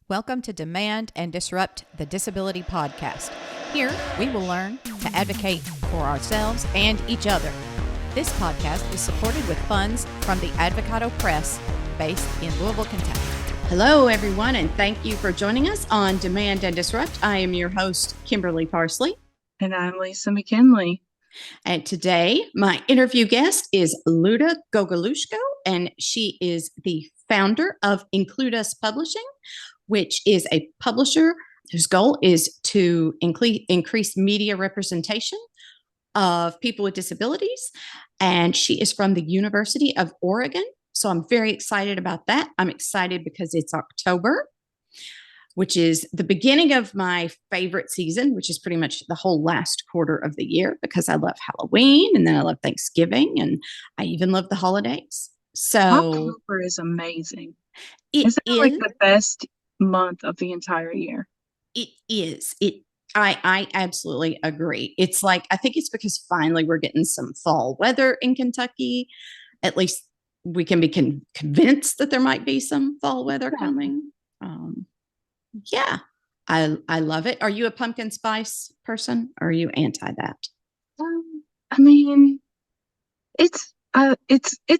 Welcome to Demand and Disrupt, the Disability Podcast. Here, we will learn to advocate for ourselves and each other. This podcast is supported with funds from the Advocato Press, based in Louisville, Kentucky. Hello, everyone, and thank you for joining us on Demand and Disrupt. I am your host, Kimberly Parsley. And I'm Lisa McKinley. And today, my interview guest is Luda Gogolushko, and she is the founder of Includas Publishing, which is a publisher whose goal is to increase media representation of people with disabilities. And she is from the University of Oregon. So I'm very excited about that. I'm excited because it's October, which is the beginning of my favorite season, which is pretty much the whole last quarter of the year, because I love Halloween and then I love Thanksgiving and I even love the holidays. So October is amazing. Isn't it like the best month of the entire year? It is. I absolutely agree. It's like, I think it's because finally we're getting some fall weather in Kentucky. At least we can be convinced that there might be some fall weather coming. Yeah, I love it. Are you a pumpkin spice person or are you anti that? I mean, it's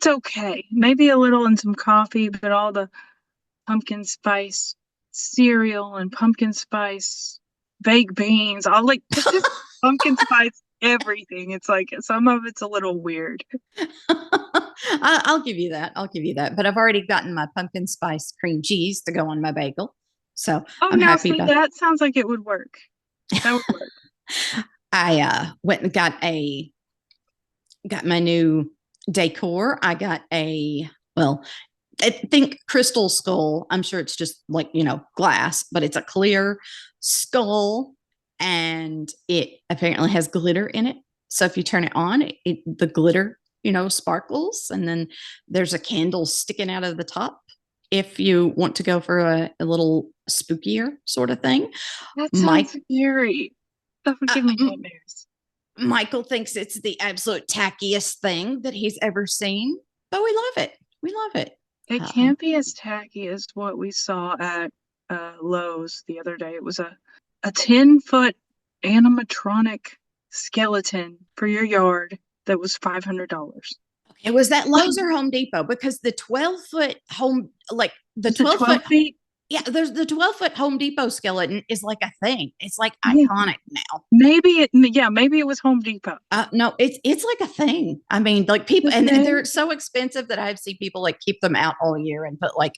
okay. Maybe a little in some coffee, but all the pumpkin spice cereal and pumpkin spice baked beans, all like just pumpkin spice everything. It's like some of it's a little weird. I'll give you that. But I've already gotten my pumpkin spice cream cheese to go on my bagel. So I'm happy about that. Sounds like it would work. That would work. I went and got my new decor. I got I think crystal skull. I'm sure it's just like, glass, but it's a clear skull and it apparently has glitter in it. So if you turn it on, the glitter, sparkles. And then there's a candle sticking out of the top if you want to go for a little spookier sort of thing. That sounds scary. That would give me nightmares. Michael thinks it's the absolute tackiest thing that he's ever seen, but we love it. It can't be as tacky as what we saw at Lowe's the other day. It was a 10-foot animatronic skeleton for your yard that was $500. Okay, was that Lowe's or Home Depot? Because the 12-foot the 12 feet. Yeah, there's the 12-foot Home Depot skeleton is like a thing. It's like iconic now. Maybe it was Home Depot. No, it's like a thing. I mean, like people, and they're so expensive that I've seen people like keep them out all year and put like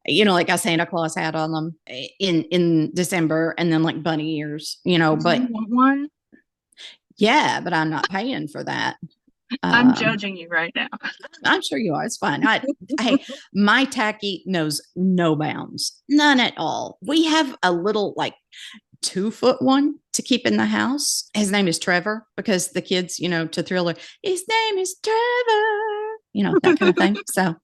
a Santa Claus hat on them in December and then like bunny ears, but one. Yeah, but I'm not paying for that. I'm judging you right now. I'm sure you are. It's fine. Hey, my tacky knows no bounds, none at all. We have a little 2-foot one to keep in the house. His name is Trevor because the kids, to thrill her, his name is Trevor, that kind of thing. So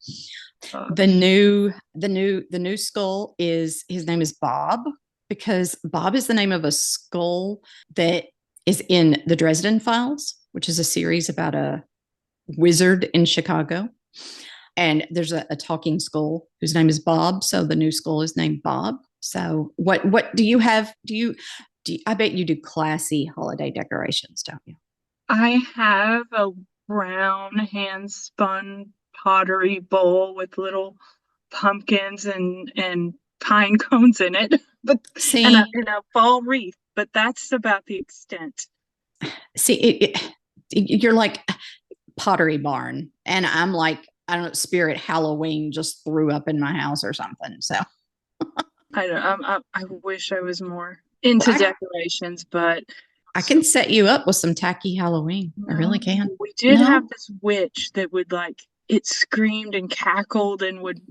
the new skull his name is Bob because Bob is the name of a skull that is in the Dresden Files, which is a series about a wizard in Chicago. And there's a talking skull whose name is Bob. So the new skull is named Bob. So what do you have? I bet you do classy holiday decorations, don't you? I have a brown hand-spun pottery bowl with little pumpkins and pine cones in it, and a fall wreath. But that's about the extent. See, you're like Pottery Barn, and I'm like, I don't know, Spirit Halloween just threw up in my house or something. So I wish I was more into decorations, but I can set you up with some tacky Halloween. I really can. We did have this witch that would it screamed and cackled and would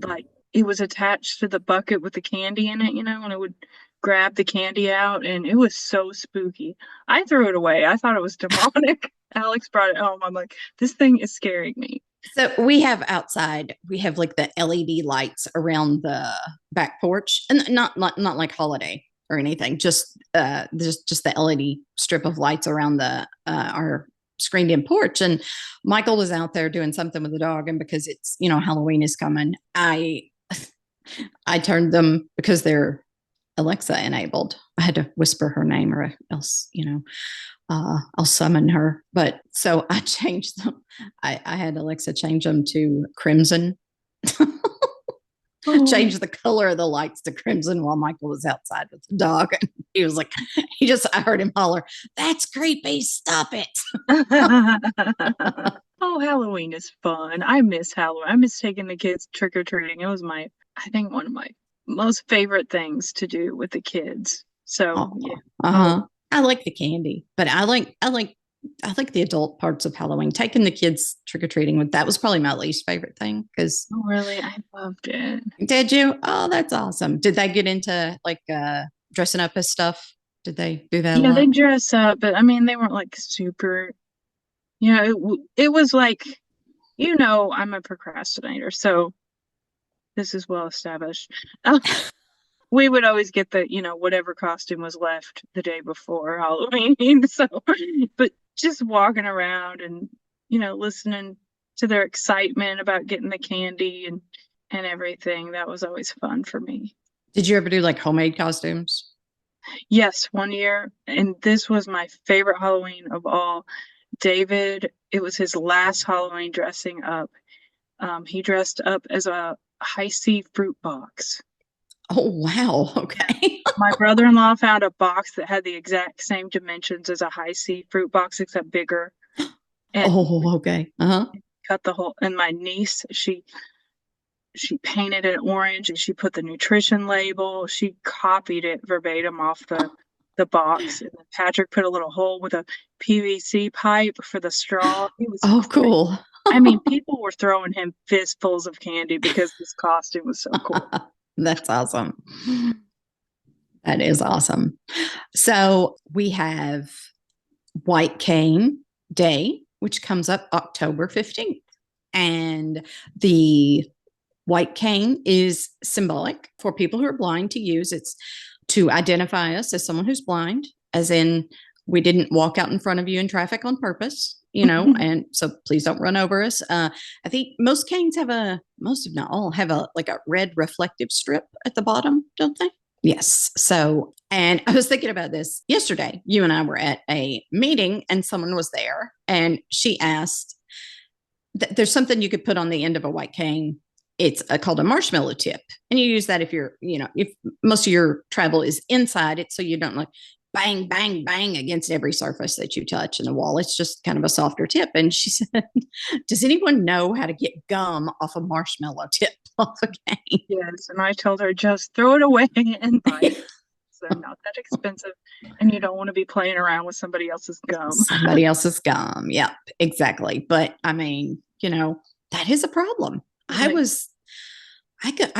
it was attached to the bucket with the candy in it, and it would grab the candy out, and it was so spooky. I threw it away. I thought it was demonic. Alex brought it home. I'm like, this thing is scaring me. So we have outside, we have the LED lights around the back porch, and not like holiday or anything, just the LED strip of lights around our screened in porch. And Michael was out there doing something with the dog, and because it's Halloween is coming, I turned them, because they're Alexa enabled. I had to whisper her name or else, I'll summon her. But so I changed them. I had Alexa change them to crimson. Change the color of the lights to crimson while Michael was outside with the dog. And he was like, I heard him holler, "That's creepy. Stop it." Oh, Halloween is fun. I miss Halloween. I miss taking the kids trick-or-treating. It was I think one of my most favorite things to do with the kids. So yeah. I like the candy, but I like the adult parts of Halloween. Taking the kids trick-or-treating that was probably my least favorite thing because Oh, really? I loved it. Did you? Oh, that's awesome. Did they get into like dressing up as stuff? Did they do that? Yeah, they dress up, but I mean, they weren't like super, it was like, I'm a procrastinator, so this is well established. We would always get the, whatever costume was left the day before Halloween. So, but just walking around and, listening to their excitement about getting the candy and everything, that was always fun for me. Did you ever do like homemade costumes? Yes, one year, and this was my favorite Halloween of all. David, it was his last Halloween dressing up. He dressed up as a high C fruit box. Oh, wow. Okay. My brother-in-law found a box that had the exact same dimensions as a high C fruit box, except bigger. And okay. cut the hole. And my niece, she painted it orange and she put the nutrition label. She copied it verbatim off the box. And then Patrick put a little hole with a PVC pipe for the straw. It was cool. I mean, people were throwing him fistfuls of candy because this costume was so cool. That's awesome. That is awesome. So we have White Cane Day, which comes up October 15th. And the white cane is symbolic for people who are blind to use. It's to identify us as someone who's blind, as in we didn't walk out in front of you in traffic on purpose, and so please don't run over us. I think most canes most if not all have like a red reflective strip at the bottom, don't they? Yes. So, and I was thinking about this yesterday. You and I were at a meeting and someone was there and she asked, there's something you could put on the end of a white cane. It's called a marshmallow tip. And you use that if you're, if most of your travel is inside it, so you don't like bang, bang, bang against every surface that you touch in the wall. It's just kind of a softer tip. And she said, does anyone know how to get gum off a marshmallow tip off a cane? Yes. And I told her, just throw it away and buy it. So not that expensive. And you don't want to be playing around with somebody else's gum. Somebody else's gum. Yep, exactly. But I mean, that is a problem. I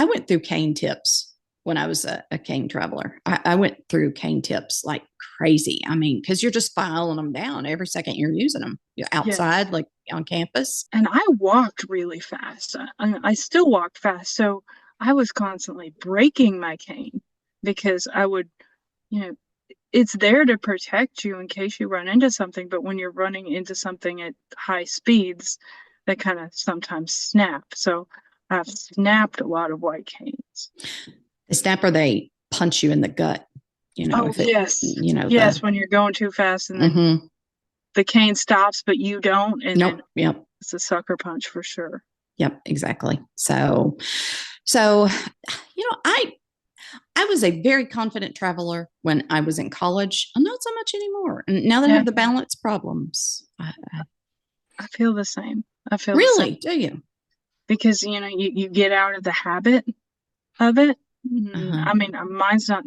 went through cane tips when I was a cane traveler. I went through cane tips like crazy. I mean, because you're just filing them down every second you're using them. You're outside, like on campus. And I walked really fast. I still walk fast. So I was constantly breaking my cane because I would, it's there to protect you in case you run into something. But when you're running into something at high speeds, they kind of sometimes snap. So I've snapped a lot of white canes. They snap or they punch you in the gut. Yes. Yes, when you're going too fast and then the cane stops, but you don't. And then it's a sucker punch for sure. Yep, exactly. So, I was a very confident traveler when I was in college. I'm not so much anymore. And now that I have the balance problems. I feel the same. I feel really, do you? Because, you get out of the habit of it. I mean, mine's not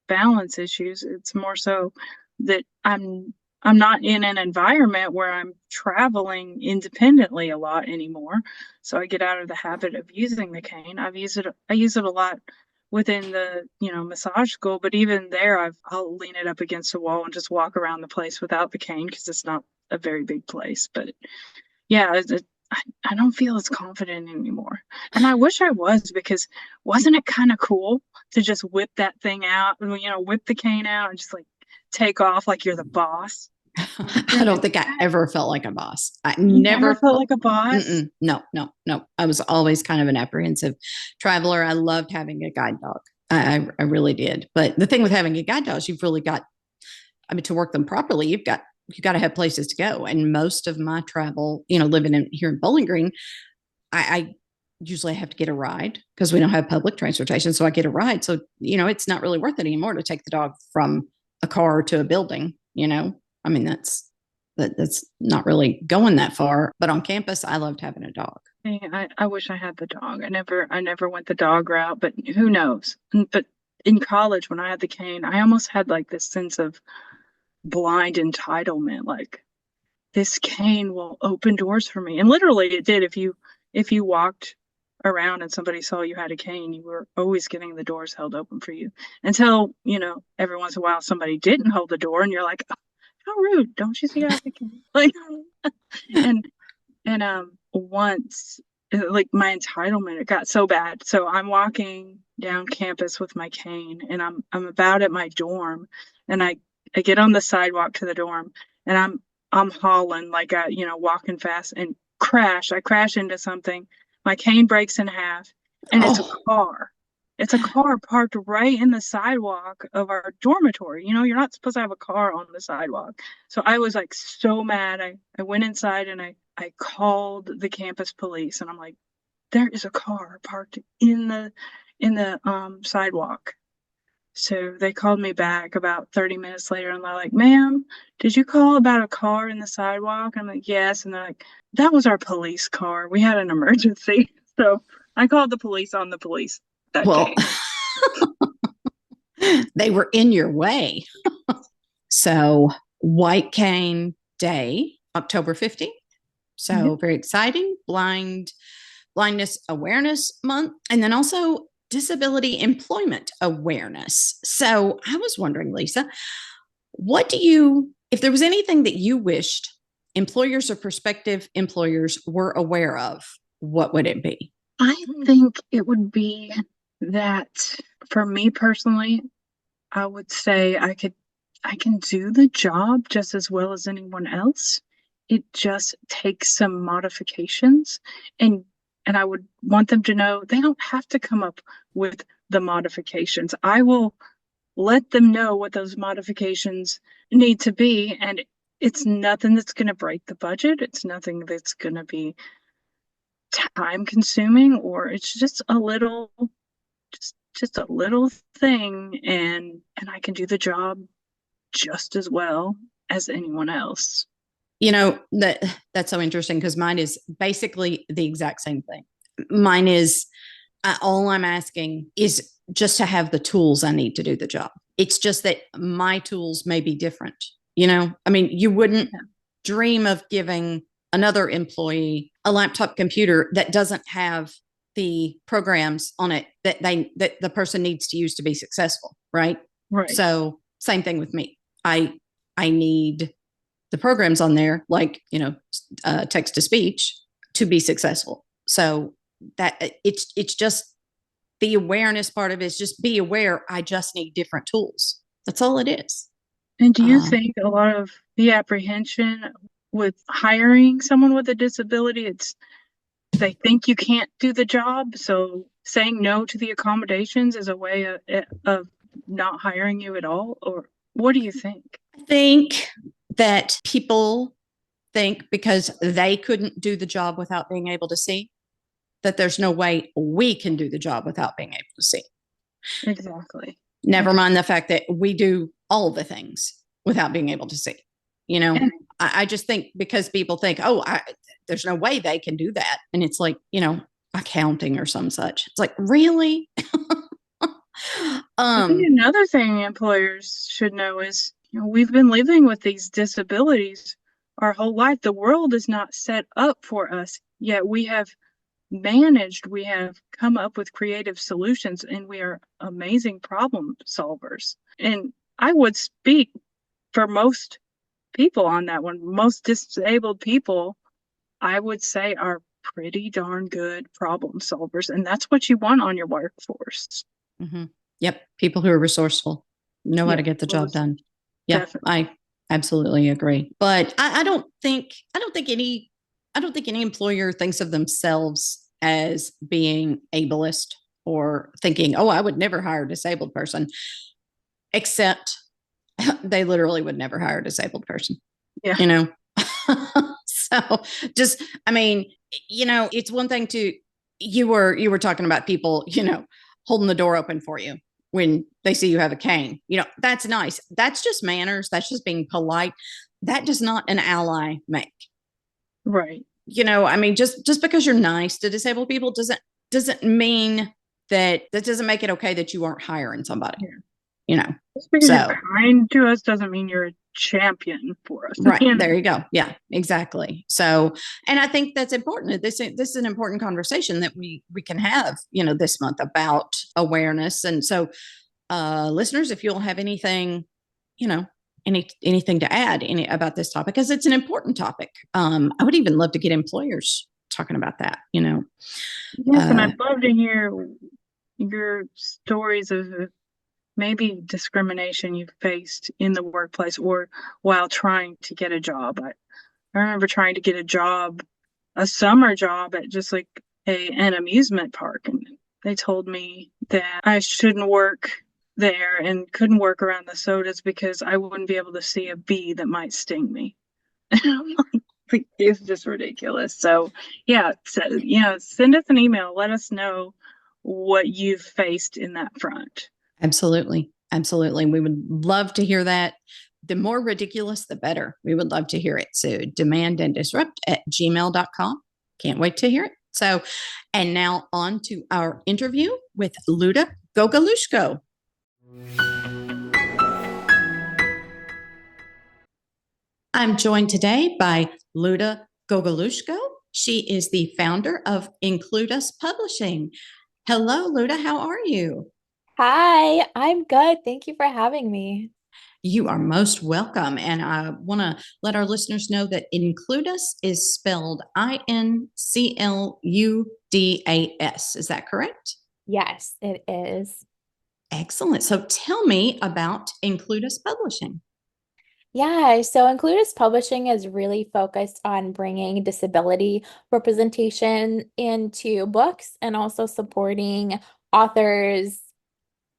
balance issues. It's more so that I'm not in an environment where I'm traveling independently a lot anymore. So I get out of the habit of using the cane. I use it a lot within the, massage school, but even there, I'll lean it up against a wall and just walk around the place without the cane because it's not a very big place. But yeah, I don't feel as confident anymore. And I wish I was, because wasn't it kind of cool to just whip that thing out, whip the cane out and just like take off like you're the boss? I don't think I ever felt like a boss. I You never felt like a boss. No. I was always kind of an apprehensive traveler. I loved having a guide dog. I really did. But the thing with having a guide dogs, you've really got, I mean, to work them properly, you got to have places to go. And most of my travel, living here in Bowling Green, I usually have to get a ride because we don't have public transportation. So I get a ride. So, it's not really worth it anymore to take the dog from a car to a building, I mean, that's not really going that far. But on campus, I loved having a dog. I wish I had the dog. I never went the dog route, but who knows? But in college, when I had the cane, I almost had like this sense of blind entitlement. Like, this cane will open doors for me. And literally it did. If you walked around and somebody saw you had a cane, you were always getting the doors held open for you until, every once in a while somebody didn't hold the door and you're like, oh, how rude. Don't you see I have a cane? Like, and once, like, my entitlement, it got so bad. So I'm walking down campus with my cane and I'm about at my dorm, and I get on the sidewalk to the dorm, and I'm hauling like walking fast, and I crash into something. My cane breaks in half, and it's a car. It's a car parked right in the sidewalk of our dormitory. You're not supposed to have a car on the sidewalk. So I was like so mad. I went inside and I called the campus police, and I'm like, there is a car parked in the sidewalk. So they called me back about 30 minutes later, and they're like, ma'am, did you call about a car in the sidewalk? I'm like, yes. And they're like, that was our police car. We had an emergency. So I called the police on the police that day. They were in your way. So White Cane Day, October 15th. So very exciting. Blindness Awareness Month. And then also Disability Employment Awareness. So I was wondering, Lisa, if there was anything that you wished employers or prospective employers were aware of, what would it be? I think it would be that, for me personally, I would say I can do the job just as well as anyone else. It just takes some modifications, and I would want them to know they don't have to come up with the modifications. I will let them know what those modifications need to be, and it's nothing that's going to break the budget. It's nothing that's going to be time consuming, or it's just a little thing, and I can do the job just as well as anyone else. That's so interesting, because mine is basically the exact same thing. Mine is, all I'm asking is just to have the tools I need to do the job. It's just that my tools may be different. I mean, you wouldn't dream of giving another employee a laptop computer that doesn't have the programs on it that the person needs to use to be successful. Right. So same thing with me. I need the programs on there, like, text to speech, to be successful. So that it's just the awareness part of it is just be aware. I just need different tools. That's all it is. And do you think a lot of the apprehension with hiring someone with a disability, they think you can't do the job, so saying no to the accommodations is a way of not hiring you at all? Or what do you think? I think that people think because they couldn't do the job without being able to see, that there's no way we can do the job without being able to see. Exactly. Never mind the fact that we do all the things without being able to see. I just think because people think, there's no way they can do that. And it's like, accounting or some such. It's like, really? I think another thing employers should know is, we've been living with these disabilities our whole life. The world is not set up for us, yet we have come up with creative solutions, and we are amazing problem solvers. And I would speak for most people on that one. Most disabled people, I would say, are pretty darn good problem solvers, and that's what you want on your workforce. Mm-hmm. Yep. People who are resourceful, know how to get the job done. Yeah, definitely. I absolutely agree. But I don't think any employer thinks of themselves as being ableist or thinking, oh, I would never hire a disabled person, except they literally would never hire a disabled person, Yeah. you know? So just, I mean, it's one thing to, you were talking about people, holding the door open for you when they see you have a cane, that's nice. That's just manners. That's just being polite. That does not an ally make. Right. I mean, just because you're nice to disabled people doesn't mean that doesn't make it okay that you aren't hiring somebody. Yeah. Just because you're kind to us doesn't mean you're a champion for us. Right. There you go. Yeah, exactly. So, and I think that's important. This is an important conversation that we can have, this month about awareness. And so, listeners, if you'll have anything, anything to add about this topic, because it's an important topic. I would even love to get employers talking about that, Yes, and I'd love to hear your stories of maybe discrimination you faced in the workplace or while trying to get a job. I remember trying to get a summer job at just like an amusement park, and they told me that I shouldn't work there and couldn't work around the sodas because I wouldn't be able to see a bee that might sting me. It's just ridiculous. So yeah, send us an email. Let us know what you've faced in that front. Absolutely. Absolutely. We would love to hear that. The more ridiculous, the better. We would love to hear it. So demandanddisrupt@gmail.com. Can't wait to hear it. So, and now on to our interview with Luda Gogolushko. I'm joined today by Luda Gogolushko. She is the founder of Includas Publishing. Hello, Luda. How are you? Hi, I'm good. Thank you for having me. You are most welcome. And I want to let our listeners know that Includas is spelled Includas. Is that correct? Yes, it is. Excellent. So tell me about Includas Publishing. Yeah, so Includas Publishing is really focused on bringing disability representation into books and also supporting authors,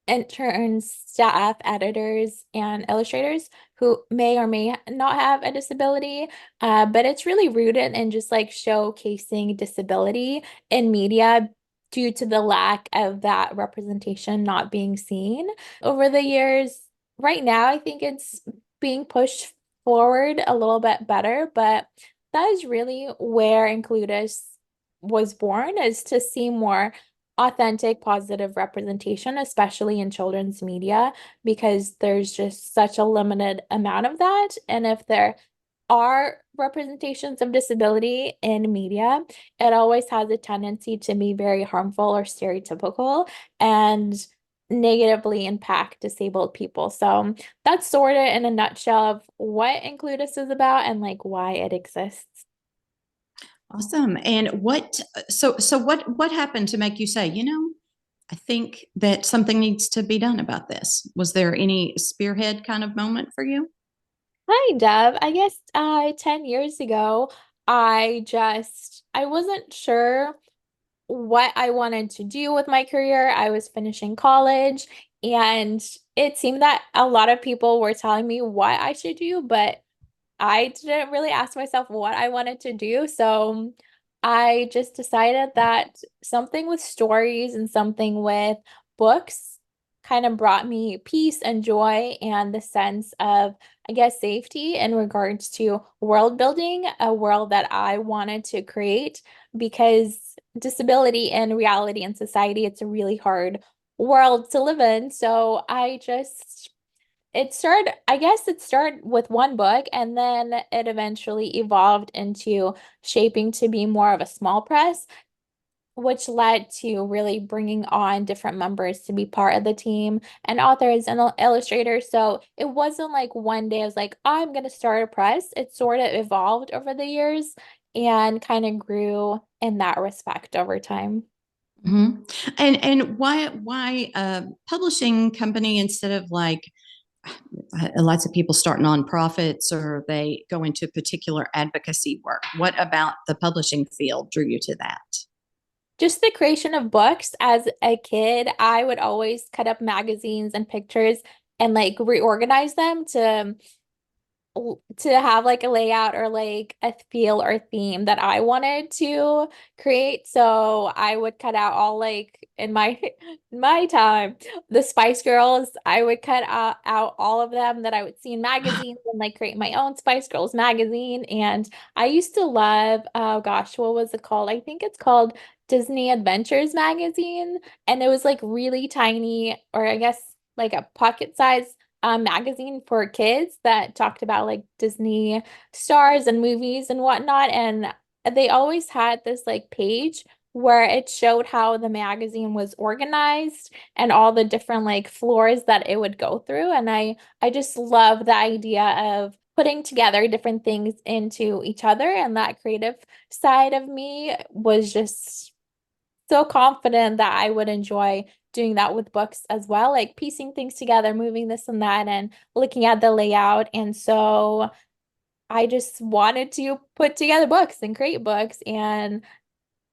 interns, staff, editors, and illustrators who may or may not have a disability. But it's really rooted in just like showcasing disability in media due to the lack of that representation not being seen over the years. Right now, I think it's being pushed forward a little bit better, but that is really where Includus was born, is to see more authentic, positive representation, especially in children's media, because there's just such a limited amount of that. And if there are representations of disability in media, it always has a tendency to be very harmful or stereotypical and negatively impact disabled people. So that's sort of in a nutshell of what Includus is about and like why it exists. Awesome. And what happened to make you say, I think that something needs to be done about this? Was there any spearhead kind of moment for you? Kind of. I guess 10 years ago, I wasn't sure what I wanted to do with my career. I was finishing college, and it seemed that a lot of people were telling me what I should do, but I didn't really ask myself what I wanted to do. So I just decided that something with stories and something with books kind of brought me peace and joy and the sense of, I guess, safety in regards to world building, a world that I wanted to create, because disability in reality and society, it's a really hard world to live in. So I guess it started with one book, and then it eventually evolved into shaping to be more of a small press, which led to really bringing on different members to be part of the team and authors and illustrators. So it wasn't like one day I was like, I'm going to start a press. It sort of evolved over the years and kind of grew in that respect over time. Mm-hmm. And why a publishing company instead of like lots of people start nonprofits or they go into particular advocacy work? What about the publishing field drew you to that? Just the creation of books. As a kid, I would always cut up magazines and pictures and like reorganize them to have like a layout or like a feel or theme that I wanted to create. So I would cut out all like in my my time, the Spice Girls, I would cut out all of them that I would see in magazines and like create my own Spice Girls magazine. And I used to love, oh gosh, what was it called? I think it's called Disney Adventures magazine. And it was like really tiny, or I guess like a pocket size magazine for kids that talked about like Disney stars and movies and whatnot. And they always had this like page where it showed how the magazine was organized and all the different like floors that it would go through. And I just love the idea of putting together different things into each other. And that creative side of me was just so confident that I would enjoy doing that with books as well, like piecing things together, moving this and that, and looking at the layout. And so I just wanted to put together books and create books. And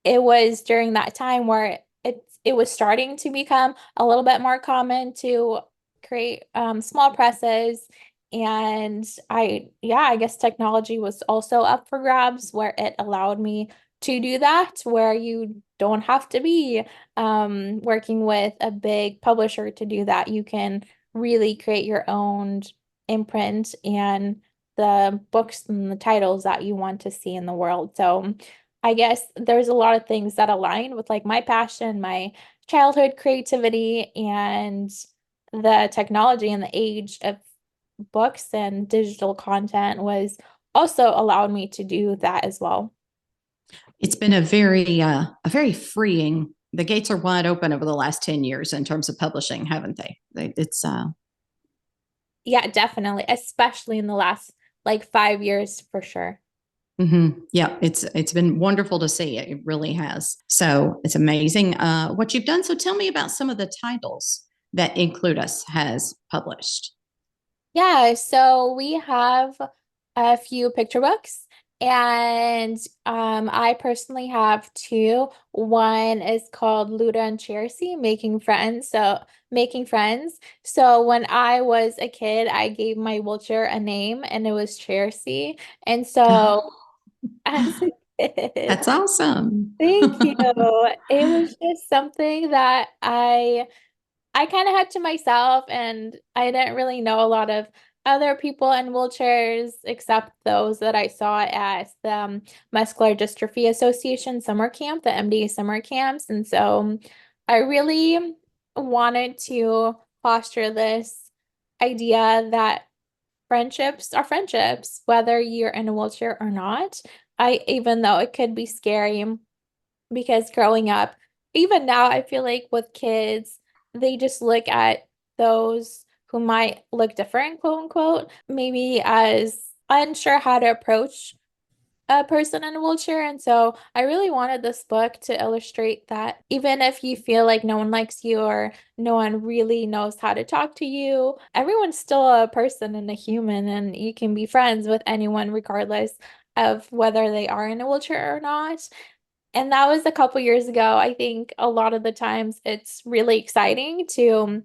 it was during that time where it was starting to become a little bit more common to create small presses. And I guess technology was also up for grabs where it allowed me to do that, where you don't have to be working with a big publisher to do that. You can really create your own imprint and the books and the titles that you want to see in the world. So I guess there's a lot of things that align with like my passion, my childhood creativity, and the technology and the age of books and digital content was also allowed me to do that as well. It's been a very freeing. The gates are wide open over the last 10 years in terms of publishing, haven't they? It's Yeah, definitely, especially in the last like 5 years for sure. Yeah, it's been wonderful to see. It really has. So it's amazing what you've done. So tell me about some of the titles that Includas has published. Yeah, so we have a few picture books, and I personally have two. One is called Luda and Chercy, Making Friends. So making friends. So when I was a kid, I gave my wheelchair a name and it was Chercy. And so as a kid, That's awesome. thank you. It was just something that I kind of had to myself, and I didn't really know a lot of other people in wheelchairs except those that I saw at the Muscular Dystrophy Association summer camp, the MD summer camps. And so I really wanted to foster this idea that friendships are friendships, whether you're in a wheelchair or not. Even though it could be scary, because growing up, even now, I feel like with kids, they just look at those who might look different, quote unquote, maybe as unsure how to approach a person in a wheelchair. And so I really wanted this book to illustrate that even if you feel like no one likes you or no one really knows how to talk to you, everyone's still a person and a human, and you can be friends with anyone regardless of whether they are in a wheelchair or not. And that was a couple years ago. I think a lot of the times it's really exciting to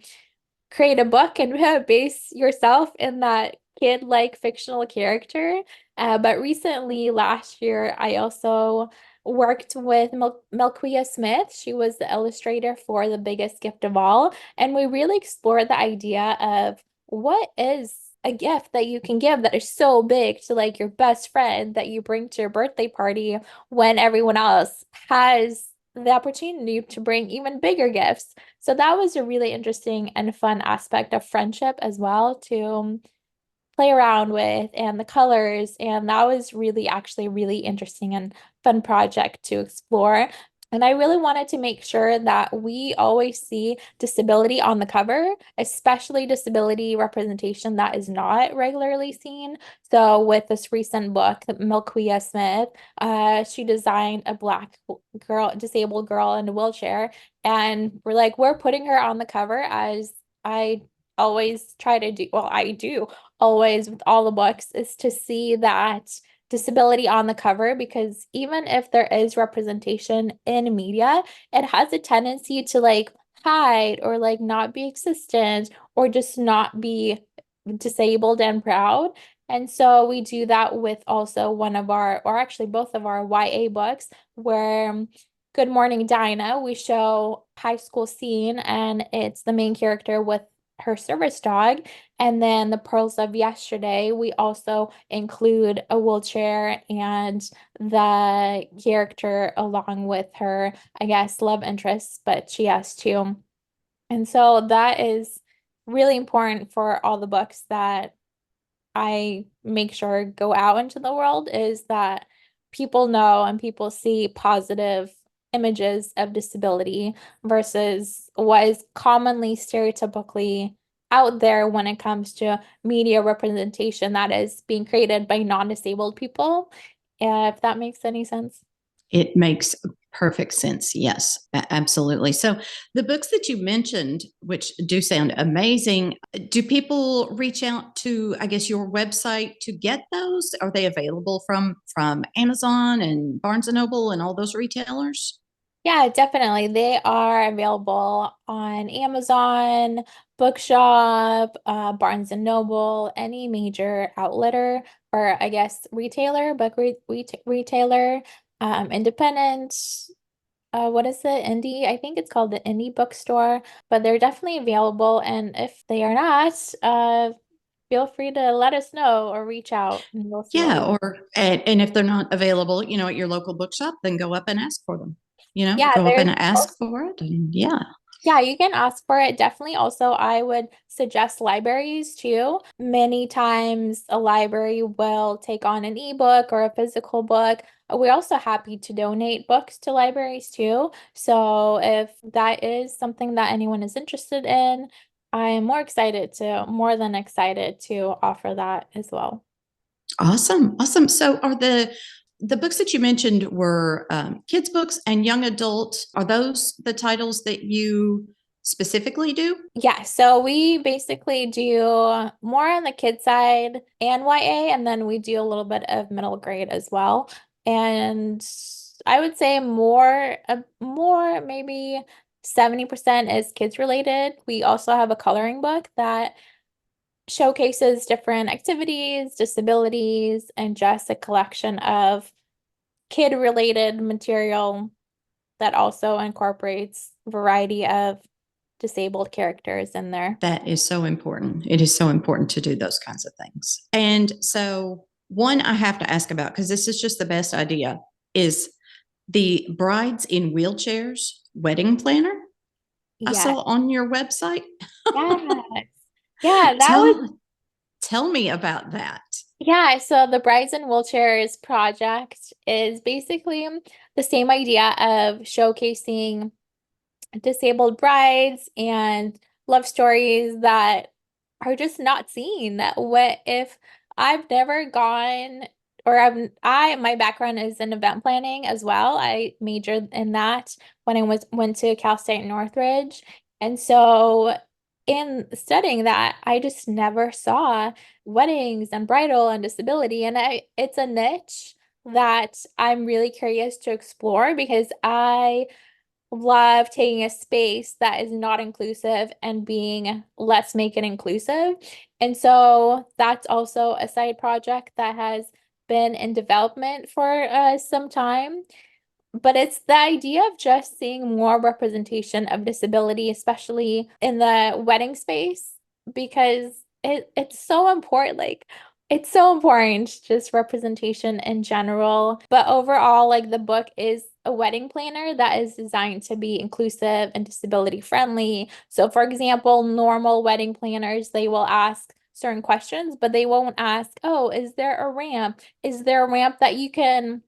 create a book and base yourself in that kid-like fictional character. But recently, last year, I also worked with Melquia Smith. She was the illustrator for The Biggest Gift of All. And we really explored the idea of what is a gift that you can give that is so big to like your best friend that you bring to your birthday party when everyone else has the opportunity to bring even bigger gifts. So that was a really interesting and fun aspect of friendship as well to play around with, and the colors. And that was really actually really interesting and fun project to explore. And I really wanted to make sure that we always see disability on the cover, especially disability representation that is not regularly seen. So with this recent book, Melquia Smith, she designed a Black disabled girl in a wheelchair. And we're putting her on the cover, as I always try to do. Well, I do always with all the books, is to see that disability on the cover, because even if there is representation in media, it has a tendency to like hide or like not be existent or just not be disabled and proud. And so we do that with also one of our, or actually both of our YA books, where Good Morning Dinah, we show high school scene and it's the main character with her service dog. And then the Pearls of Yesterday, we also include a wheelchair and the character along with her, I guess, love interest, but she has two. And so that is really important for all the books that I make sure go out into the world, is that people know and people see positive images of disability versus what is commonly stereotypically out there when it comes to media representation that is being created by non-disabled people. If that makes any sense. It makes perfect sense. Yes, absolutely. So the books that you mentioned, which do sound amazing, do people reach out to, I guess, your website to get those? Are they available from Amazon and Barnes and Noble and all those retailers? Yeah, definitely. They are available on Amazon, Bookshop, Barnes and Noble, any major outletter, or I guess retailer, retailer, independent. What is it? Indie? I think it's called the Indie Bookstore, but they're definitely available. And if they are not, feel free to let us know or reach out and we'll see what we Yeah, or and if they're not available, at your local bookshop, then go up and ask for them. Yeah, Go up there's and ask for it, and yeah. Yeah, you can ask for it. Definitely. Also, I would suggest libraries too. Many times a library will take on an ebook or a physical book. We're also happy to donate books to libraries too. So if that is something that anyone is interested in, I am more than excited to offer that as well. Awesome, awesome. So, are the books that you mentioned were kids' books and young adult? Are those the titles that you specifically do? Yeah, so we basically do more on the kid side and YA, and then we do a little bit of middle grade as well. And I would say more maybe 70% is kids related. We also have a coloring book that showcases different activities, disabilities, and just a collection of kid related material that also incorporates a variety of disabled characters in there. That is so important. It is so important to do those kinds of things. And so, one I have to ask about, because this is just the best idea, is the Brides in Wheelchairs wedding planner I Yeah. saw on your website. Yes. Yeah, Tell me about that. yeah, so the Brides in Wheelchairs project is basically the same idea of showcasing disabled brides and love stories that are just not seen. What if I've never gone, or my background is in event planning as well. I majored in that when I went to Cal State Northridge. And so in studying that, I just never saw weddings and bridal and disability. And it's a niche that I'm really curious to explore because I love taking a space that is not inclusive and being, let's make it inclusive. And so that's also a side project that has been in development for some time. But it's the idea of just seeing more representation of disability, especially in the wedding space, because it's so important. Like, it's so important, just representation in general. But overall, like the book is a wedding planner that is designed to be inclusive and disability friendly. So, for example, normal wedding planners, they will ask certain questions, but they won't ask, oh, is there a ramp? Is there a ramp that you can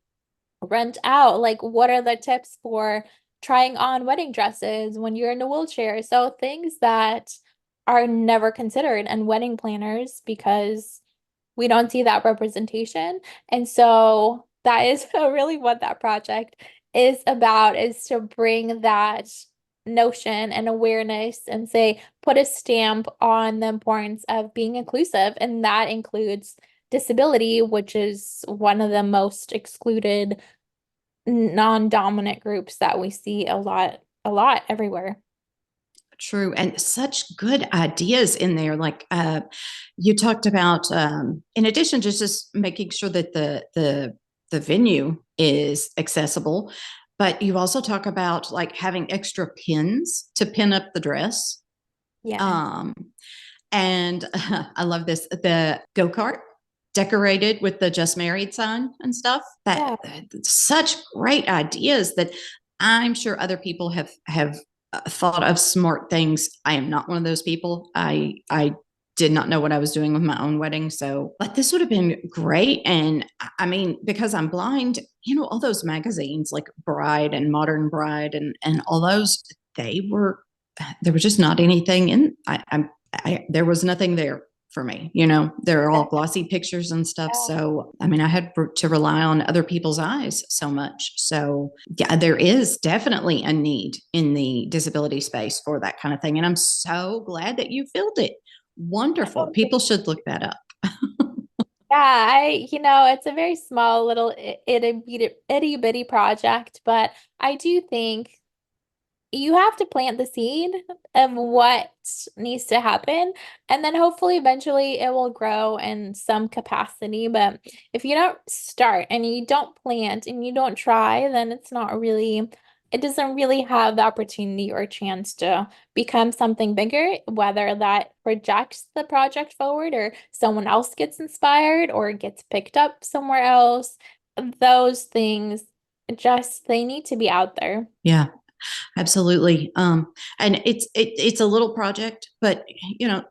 rent out? Like, what are the tips for trying on wedding dresses when you're in a wheelchair? So things that are never considered in wedding planners because we don't see that representation. And so that is really what that project is about, is to bring that notion and awareness and say, put a stamp on the importance of being inclusive. And that includes disability, which is one of the most excluded non-dominant groups that we see a lot everywhere. True. And such good ideas in there. Like you talked about, in addition to just making sure that the venue is accessible, but you also talk about like having extra pins to pin up the dress. Yeah. And I love this, the go-kart decorated with the just married sign and stuff. That such great ideas that I'm sure other people have thought of smart things. I am not one of those people. I did not know what I was doing with my own wedding. So, but this would have been great. And I mean, because I'm blind, all those magazines like Bride and Modern Bride and all those, there was just not anything in, there was nothing there for me. They're all glossy pictures and stuff. So, I mean, I had to rely on other people's eyes so much. So, yeah, there is definitely a need in the disability space for that kind of thing. And I'm so glad that you filled it. Wonderful. People should look that up. Yeah, it's a very small little itty bitty project, but I do think you have to plant the seed of what needs to happen, and then hopefully eventually it will grow in some capacity. But if you don't start and you don't plant and you don't try, then it doesn't really have the opportunity or chance to become something bigger, whether that projects the project forward or someone else gets inspired or gets picked up somewhere else. Those things they need to be out there. Yeah. Absolutely. And it's a little project, but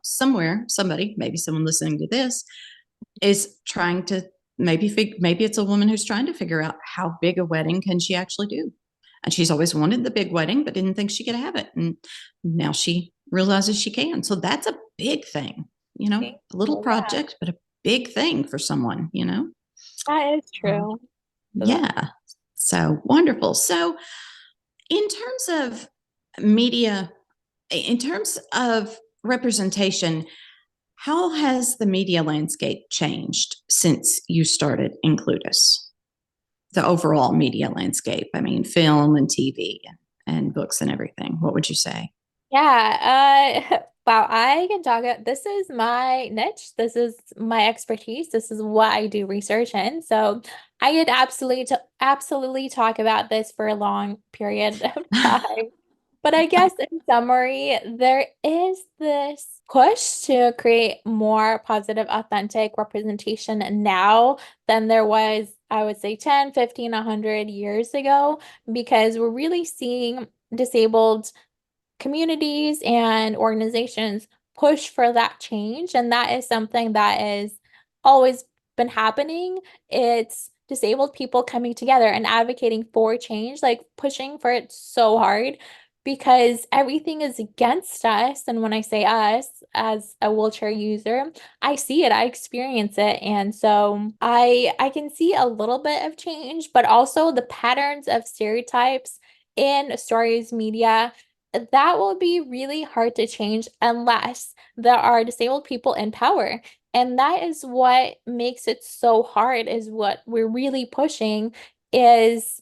somewhere, somebody, maybe someone listening to this is trying to maybe it's a woman who's trying to figure out how big a wedding can she actually do. And she's always wanted the big wedding, but didn't think she could have it. And now she realizes she can. So that's a big thing, a little project, but a big thing for someone, That is true. Yeah. So wonderful. So in terms of media, in terms of representation, how has the media landscape changed since you started Includas? The overall media landscape, I mean, film and TV and books and everything. What would you say? Yeah, wow, I can talk about this is my niche. This is my expertise. This is what I do research in. So I could absolutely talk about this for a long period of time. But I guess in summary, there is this push to create more positive, authentic representation now than there was, I would say, 10, 15, 100 years ago, because we're really seeing disabled communities and organizations push for that change. And that is something that is always been happening. It's disabled people coming together and advocating for change, like pushing for it so hard because everything is against us. And when I say us as a wheelchair user, I see it, I experience it. And so I can see a little bit of change, but also the patterns of stereotypes in stories media that will be really hard to change unless there are disabled people in power. And that is what makes it so hard, is what we're really pushing is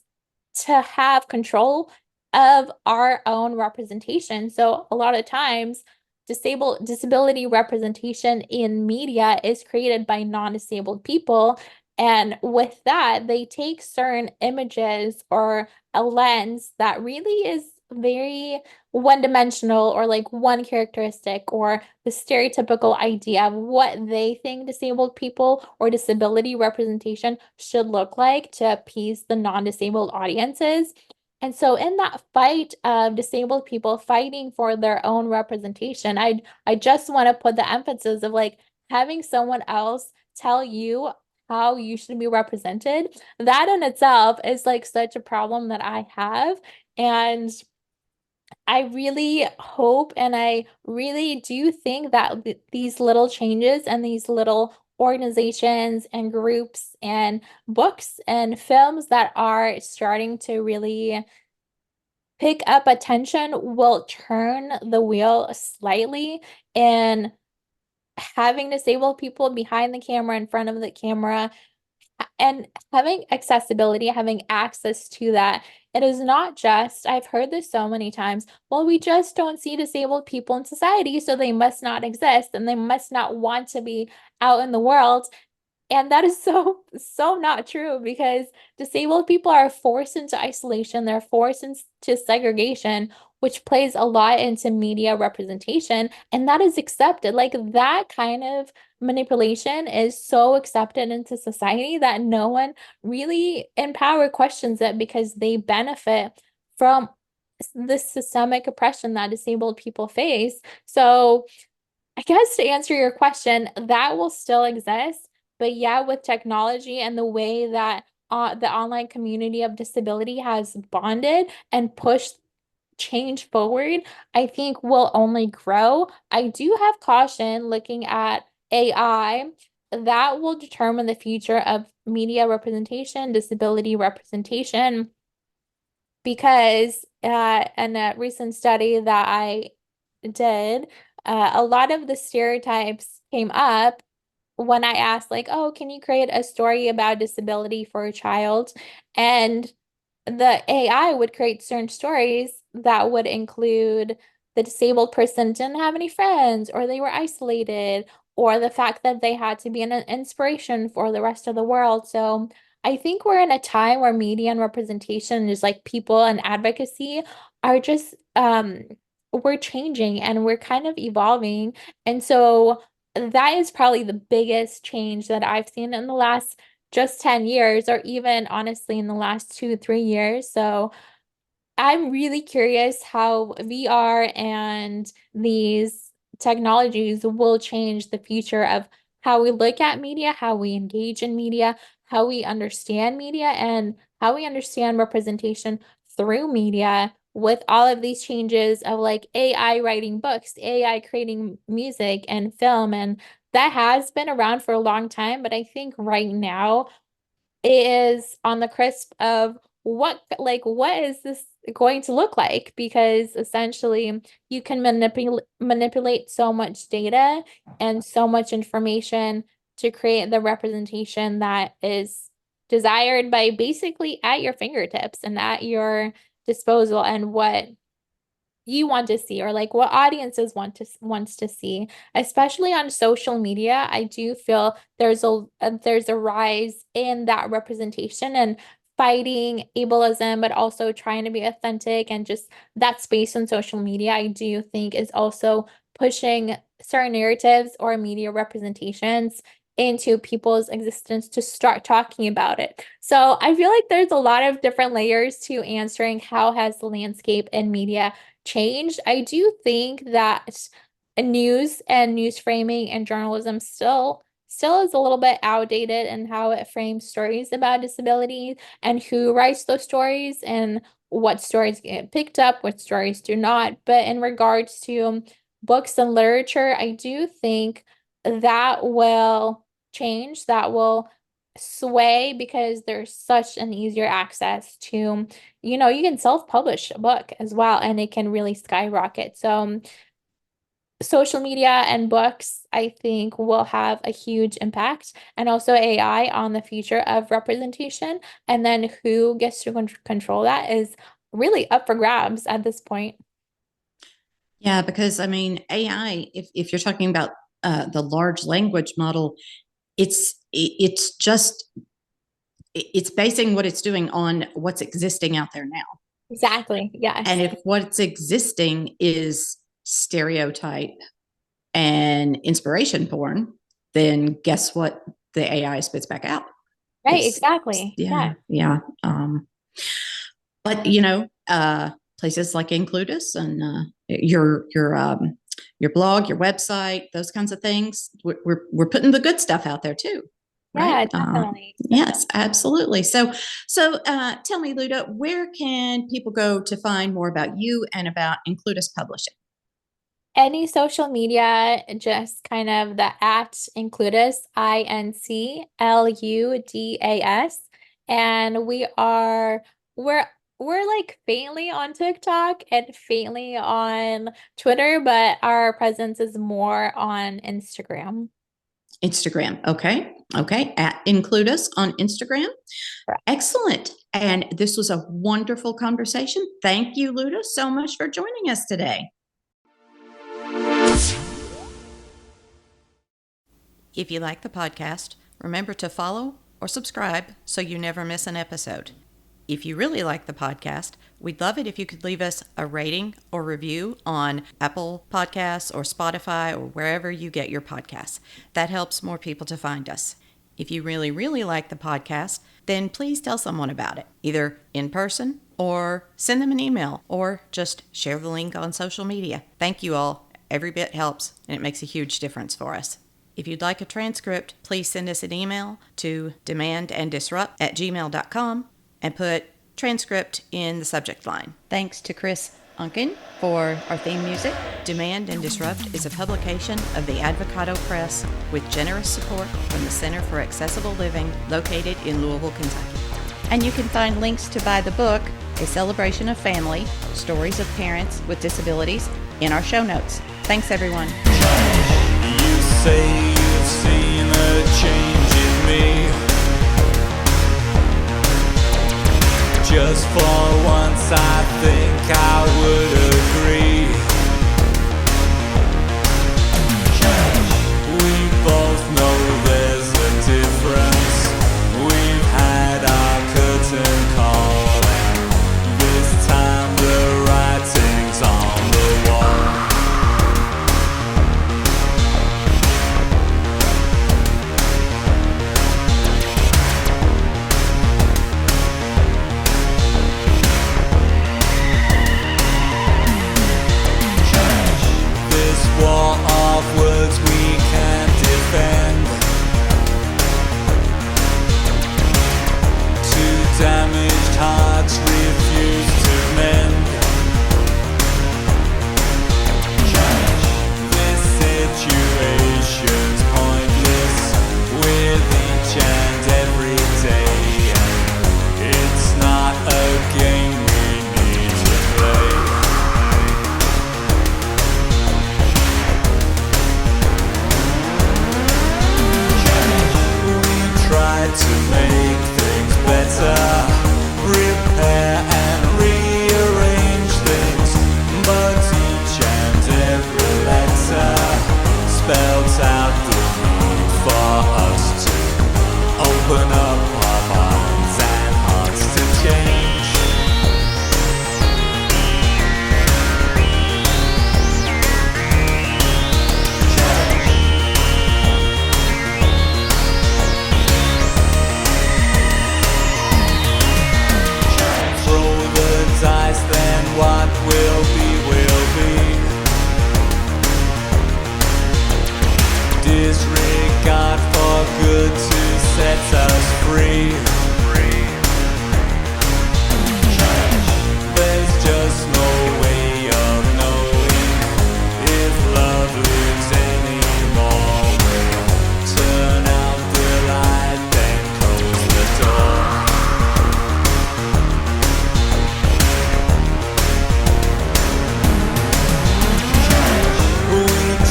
to have control of our own representation. So a lot of times disability representation in media is created by non-disabled people. And with that, they take certain images or a lens that really is very one-dimensional or like one characteristic or the stereotypical idea of what they think disabled people or disability representation should look like to appease the non-disabled audiences. And so in that fight of disabled people fighting for their own representation, I just want to put the emphasis of like having someone else tell you how you should be represented. That in itself is like such a problem that I have. And I really hope and I really do think that these little changes and these little organizations and groups and books and films that are starting to really pick up attention will turn the wheel slightly in having disabled people behind the camera, in front of the camera, and having accessibility, having access to that. It is not just, I've heard this so many times, well, we just don't see disabled people in society, so they must not exist and they must not want to be out in the world. And that is so not true, because disabled people are forced into isolation, they're forced into segregation, which plays a lot into media representation, and that is accepted. Like, that kind of manipulation is so accepted into society that no one really in power questions it, because they benefit from the systemic oppression that disabled people face. So I guess to answer your question, that will still exist. But yeah, with technology and the way that the online community of disability has bonded and pushed change forward, I think will only grow. I do have caution looking at AI. That will determine the future of media representation, disability representation, because in a recent study that I did, a lot of the stereotypes came up when I asked, like, oh, can you create a story about disability for a child? And the AI would create certain stories that would include the disabled person didn't have any friends, or they were isolated, or the fact that they had to be an inspiration for the rest of the world. So I think we're in a time where media and representation is like people and advocacy are just we're changing and we're kind of evolving. And so that is probably the biggest change that I've seen in the last just 10 years, or even honestly in the last 2, 3 years. So I'm really curious how VR and these technologies will change the future of how we look at media, how we engage in media, how we understand media, and how we understand representation through media, with all of these changes of like AI writing books, AI creating music and film. And that has been around for a long time, but I think right now is on the crisp of what is this going to look like, because essentially you can manipulate so much data and so much information to create the representation that is desired by basically at your fingertips and at your disposal, and what you want to see, or like what audiences wants to see, especially on social media. I do feel there's a rise in that representation and fighting ableism, but also trying to be authentic, and just that space on social media I do think is also pushing certain narratives or media representations into people's existence to start talking about it. So I feel like there's a lot of different layers to answering how has the landscape in media changed. I do think that news and news framing and journalism still is a little bit outdated in how it frames stories about disability, and who writes those stories, and what stories get picked up, what stories do not. But in regards to books and literature, I do think that will change, that will sway, because there's such an easier access to, you can self-publish a book as well, and it can really skyrocket. So social media and books, I think, will have a huge impact, and also AI on the future of representation. And then who gets to control that is really up for grabs at this point. Yeah, because I mean, AI, if you're talking about the large language model, it's basing what it's doing on what's existing out there now. Exactly. Yes. And if what's existing is stereotype and inspiration porn, then guess what the AI spits back out? Right. Exactly. Yeah. But places like Includas and your blog, your website, those kinds of things, we're putting the good stuff out there too. Right? Yeah, definitely. Yes, absolutely. So tell me, Luda, where can people go to find more about you and about Includas Publishing? Any social media, just kind of the at Includas, INCLUDAS. And we're We're like faintly on TikTok and faintly on Twitter, but our presence is more on Instagram. Instagram. Okay. Okay. Include us on Instagram. Correct. Excellent. And this was a wonderful conversation. Thank you, Luda, so much for joining us today. If you like the podcast, remember to follow or subscribe so you never miss an episode. If you really like the podcast, we'd love it if you could leave us a rating or review on Apple Podcasts or Spotify or wherever you get your podcasts. That helps more people to find us. If you really, really like the podcast, then please tell someone about it, either in person or send them an email or just share the link on social media. Thank you all. Every bit helps, and it makes a huge difference for us. If you'd like a transcript, please send us an email to demandanddisrupt@gmail.com and put transcript in the subject line. Thanks to Chris Unkin for our theme music. Demand and Disrupt is a publication of the Advocato Press with generous support from the Center for Accessible Living located in Louisville, Kentucky. And you can find links to buy the book, A Celebration of Family, Stories of Parents with Disabilities, in our show notes. Thanks, everyone. You say you've seen a change in me. Just for once I think I would agree. We both know there's a difference. We've had our curtain call, and this time the writing's on the wall. War of words we can't defend. Two damaged hearts refuse to mend. This situation's pointless with each and every day. It's not a game we need to play. Try to make things better, repair and rearrange things, but each and every letter spells out the need for us to open up our minds and hearts to change. Then what will be, will be. Disregard for good to set us free. There's just no way of knowing if love lives anymore. We'll turn out the light, then close the door.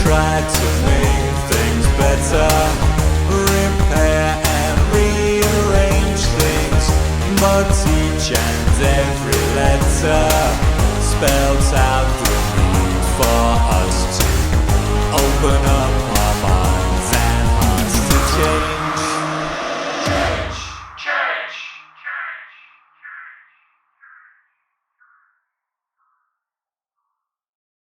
Try to make things better, repair and rearrange things, but each and every letter spells out